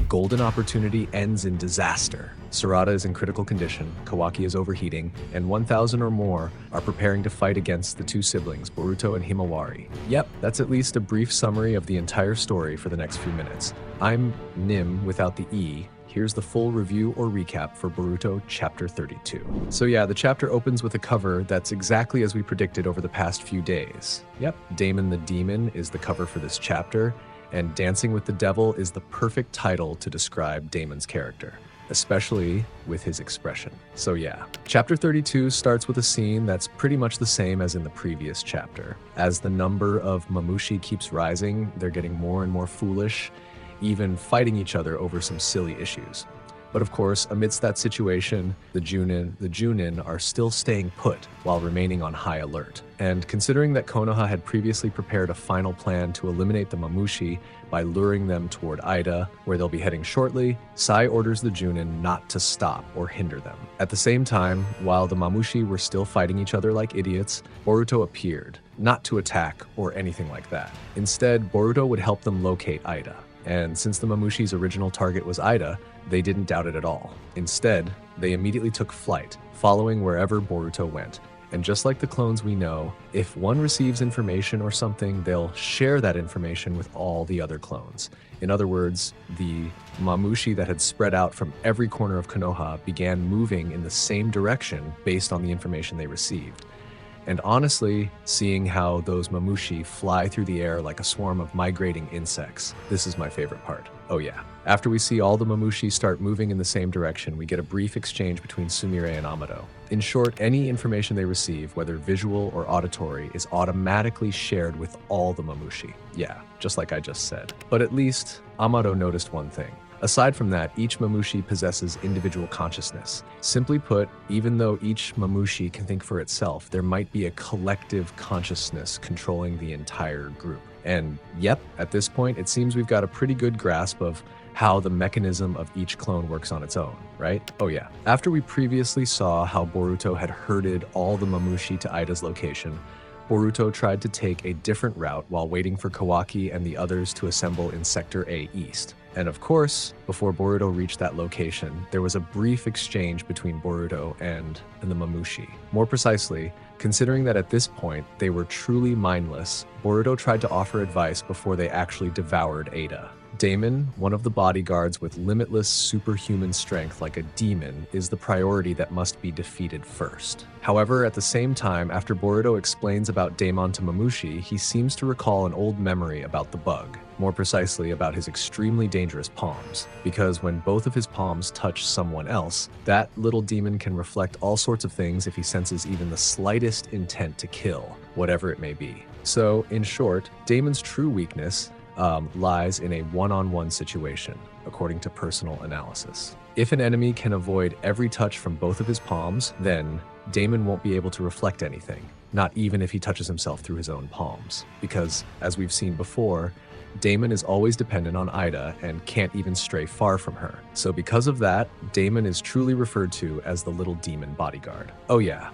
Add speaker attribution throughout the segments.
Speaker 1: golden opportunity ends in disaster. Sarada is in critical condition, Kawaki is overheating, and 1,000 or more are preparing to fight against the two siblings, Boruto and Himawari. Yep, that's at least a brief summary of the entire story for the next few minutes. I'm Nim without the E. Here's the full review or recap for Boruto Chapter 32. So yeah, the chapter opens with a cover that's exactly as we predicted over the past few days. Yep, Damon the Demon is the cover for this chapter, and Dancing with the Devil is the perfect title to describe Damon's character, especially with his expression. So yeah, Chapter 32 starts with a scene that's pretty much the same as in the previous chapter. As the number of Mamushi keeps rising, they're getting more and more foolish, even fighting each other over some silly issues. But of course, amidst that situation, the Junin are still staying put while remaining on high alert. And considering that Konoha had previously prepared a final plan to eliminate the Mamushi by luring them toward Ida, where they'll be heading shortly, Sai orders the Junin not to stop or hinder them. At the same time, while the Mamushi were still fighting each other like idiots, Boruto appeared, not to attack or anything like that. Instead, Boruto would help them locate Ida. And since the Mamushi's original target was Ida, they didn't doubt it at all. Instead, they immediately took flight, following wherever Boruto went. And just like the clones we know, if one receives information or something, they'll share that information with all the other clones. In other words, the Mamushi that had spread out from every corner of Konoha began moving in the same direction based on the information they received. And honestly, seeing how those Mamushi fly through the air like a swarm of migrating insects, this is my favorite part. Oh yeah. After we see all the Mamushi start moving in the same direction, we get a brief exchange between Sumire and Amado. In short, any information they receive, whether visual or auditory, is automatically shared with all the Mamushi. Yeah, just like I just said. But at least, Amado noticed one thing. Aside from that, each Mamushi possesses individual consciousness. Simply put, even though each Mamushi can think for itself, there might be a collective consciousness controlling the entire group. And yep, at this point, it seems we've got a pretty good grasp of how the mechanism of each clone works on its own, right? Oh yeah. After we previously saw how Boruto had herded all the Mamushi to Ida's location, Boruto tried to take a different route while waiting for Kawaki and the others to assemble in Sector A East. And of course, before Boruto reached that location, there was a brief exchange between Boruto and the Mamushi. More precisely, considering that at this point they were truly mindless, Boruto tried to offer advice before they actually devoured Ada. Damon, one of the bodyguards with limitless superhuman strength like a demon, is the priority that must be defeated first. However, at the same time, after Boruto explains about Daemon to Mamushi, he seems to recall an old memory about the bug. More precisely, about his extremely dangerous palms. Because when both of his palms touch someone else, that little demon can reflect all sorts of things if he senses even the slightest intent to kill, whatever it may be. So, in short, Damon's true weakness lies in a one-on-one situation, according to personal analysis. If an enemy can avoid every touch from both of his palms, then Damon won't be able to reflect anything, not even if he touches himself through his own palms. Because, as we've seen before, Damon is always dependent on Ida and can't even stray far from her. So because of that, Damon is truly referred to as the little demon bodyguard. Oh yeah.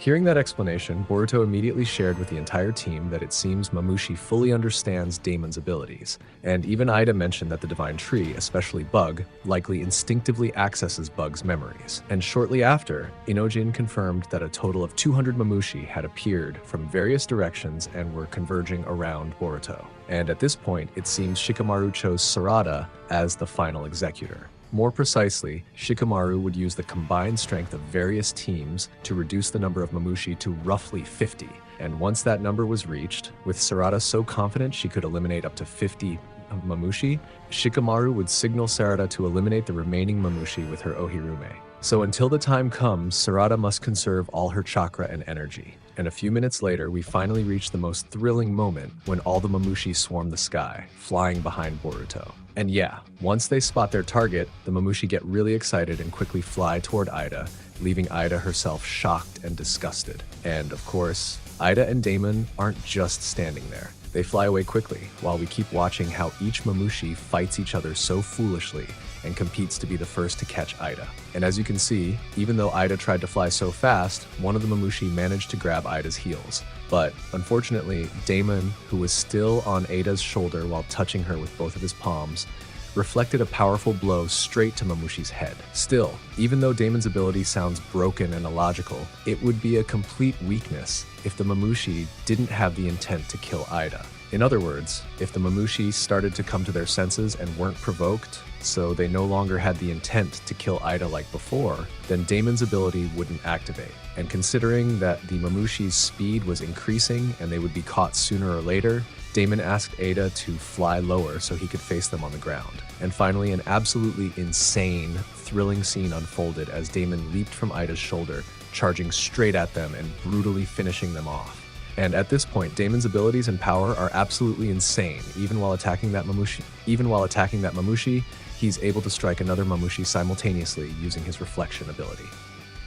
Speaker 1: Hearing that explanation, Boruto immediately shared with the entire team that it seems Mamushi fully understands Damon's abilities, and even Ida mentioned that the Divine Tree, especially Bug, likely instinctively accesses Bug's memories. And shortly after, Inojin confirmed that a total of 200 Mamushi had appeared from various directions and were converging around Boruto. And at this point, it seems Shikamaru chose Sarada as the final executor. More precisely, Shikamaru would use the combined strength of various teams to reduce the number of Mamushi to roughly 50. And once that number was reached, with Sarada so confident she could eliminate up to 50 Mamushi, Shikamaru would signal Sarada to eliminate the remaining Mamushi with her Ohirume. So until the time comes, Sarada must conserve all her chakra and energy. And a few minutes later, we finally reach the most thrilling moment when all the Mamushi swarm the sky, flying behind Boruto. And yeah, once they spot their target, the Mamushi get really excited and quickly fly toward Ida, leaving Ida herself shocked and disgusted. And of course, Ida and Damon aren't just standing there. They fly away quickly, while we keep watching how each Mamushi fights each other so foolishly and competes to be the first to catch Ida. And as you can see, even though Ida tried to fly so fast, one of the Mamushi managed to grab Ida's heels. But unfortunately, Damon, who was still on Ada's shoulder while touching her with both of his palms, reflected a powerful blow straight to Mamushi's head. Still, even though Damon's ability sounds broken and illogical, it would be a complete weakness if the Mamushi didn't have the intent to kill Ida. In other words, if the Mamushi started to come to their senses and weren't provoked, so they no longer had the intent to kill Ida like before, then Damon's ability wouldn't activate. And considering that the Mamushi's speed was increasing and they would be caught sooner or later, Damon asked Ada to fly lower so he could face them on the ground. And finally, an absolutely insane, thrilling scene unfolded as Damon leaped from Ida's shoulder, charging straight at them and brutally finishing them off. And at this point, Damon's abilities and power are absolutely insane. Even while attacking that Mamushi, he's able to strike another Mamushi simultaneously using his reflection ability.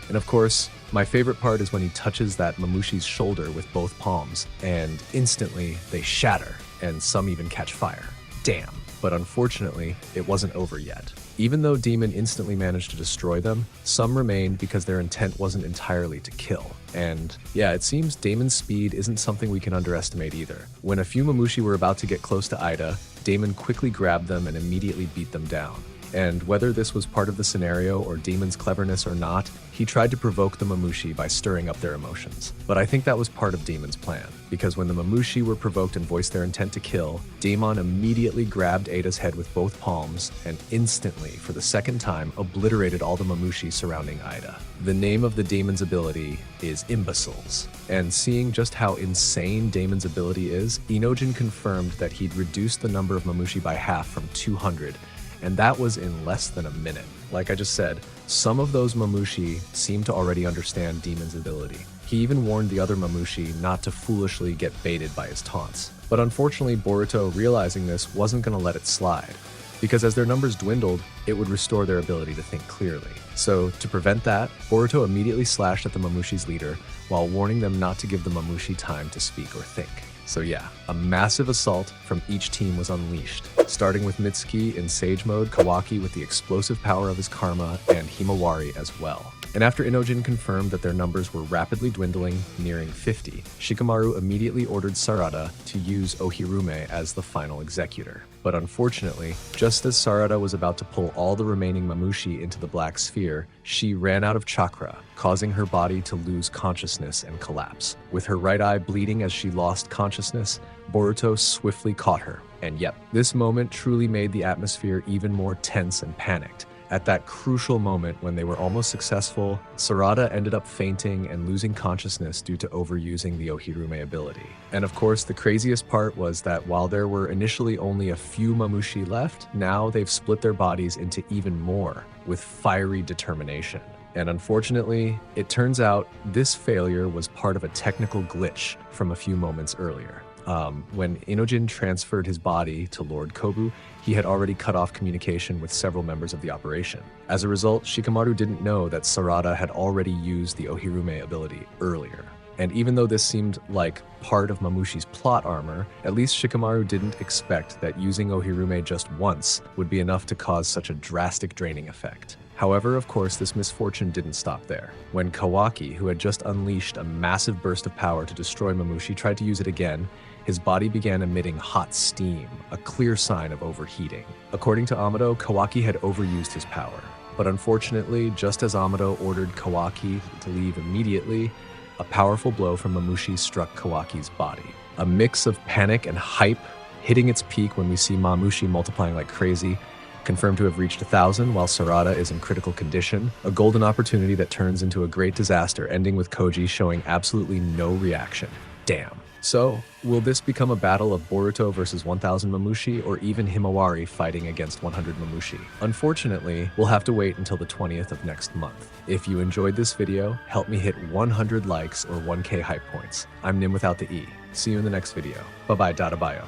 Speaker 1: And of course, my favorite part is when he touches that Mamushi's shoulder with both palms, and instantly they shatter, and some even catch fire. Damn. But unfortunately, it wasn't over yet. Even though Demon instantly managed to destroy them, some remained because their intent wasn't entirely to kill. And yeah, it seems Damon's speed isn't something we can underestimate either. When a few Mamushi were about to get close to Ida, Damon quickly grabbed them and immediately beat them down. And whether this was part of the scenario or Damon's cleverness or not, he tried to provoke the Mamushi by stirring up their emotions. But I think that was part of Damon's plan, because when the Mamushi were provoked and voiced their intent to kill, Damon immediately grabbed Ada's head with both palms and instantly, for the second time, obliterated all the Mamushi surrounding Ida. The name of the Damon's ability is Imbeciles. And seeing just how insane Damon's ability is, Inojin confirmed that he'd reduced the number of Mamushi by half from 200, and that was in less than a minute. Like I just said, some of those Mamushi seem to already understand Damon's ability. He even warned the other Mamushi not to foolishly get baited by his taunts. But unfortunately, Boruto, realizing this, wasn't going to let it slide, because as their numbers dwindled, it would restore their ability to think clearly. So to prevent that, Boruto immediately slashed at the Mamushi's leader while warning them not to give the Mamushi time to speak or think. So yeah, a massive assault from each team was unleashed, starting with Mitsuki in Sage mode, Kawaki with the explosive power of his karma, and Himawari as well. And after Inojin confirmed that their numbers were rapidly dwindling, nearing 50, Shikamaru immediately ordered Sarada to use Ohirume as the final executor. But unfortunately, just as Sarada was about to pull all the remaining Mamushi into the black sphere, she ran out of chakra, causing her body to lose consciousness and collapse. With her right eye bleeding as she lost consciousness, Boruto swiftly caught her. And yep, this moment truly made the atmosphere even more tense and panicked. At that crucial moment when they were almost successful, Sarada ended up fainting and losing consciousness due to overusing the Ohirume ability. And of course, the craziest part was that while there were initially only a few Mamushi left, now they've split their bodies into even more, with fiery determination. And unfortunately, it turns out this failure was part of a technical glitch from a few moments earlier. When Inojin transferred his body to Lord Kobu, he had already cut off communication with several members of the operation. As a result, Shikamaru didn't know that Sarada had already used the Ohirume ability earlier. And even though this seemed like part of Mamushi's plot armor, at least Shikamaru didn't expect that using Ohirume just once would be enough to cause such a drastic draining effect. However, of course, this misfortune didn't stop there. When Kawaki, who had just unleashed a massive burst of power to destroy Mamushi, tried to use it again, his body began emitting hot steam, a clear sign of overheating. According to Amado, Kawaki had overused his power. But unfortunately, just as Amado ordered Kawaki to leave immediately, a powerful blow from Mamushi struck Kawaki's body. A mix of panic and hype hitting its peak when we see Mamushi multiplying like crazy, confirmed to have reached 1,000 while Sarada is in critical condition, a golden opportunity that turns into a great disaster, ending with Koji showing absolutely no reaction. Damn. So, will this become a battle of Boruto versus 1,000 Mamushi, or even Himawari fighting against 100 Mamushi? Unfortunately, we'll have to wait until the 20th of next month. If you enjoyed this video, help me hit 100 likes or 1K hype points. I'm Nim without the E. See you in the next video. Bye-bye, Dada Bio.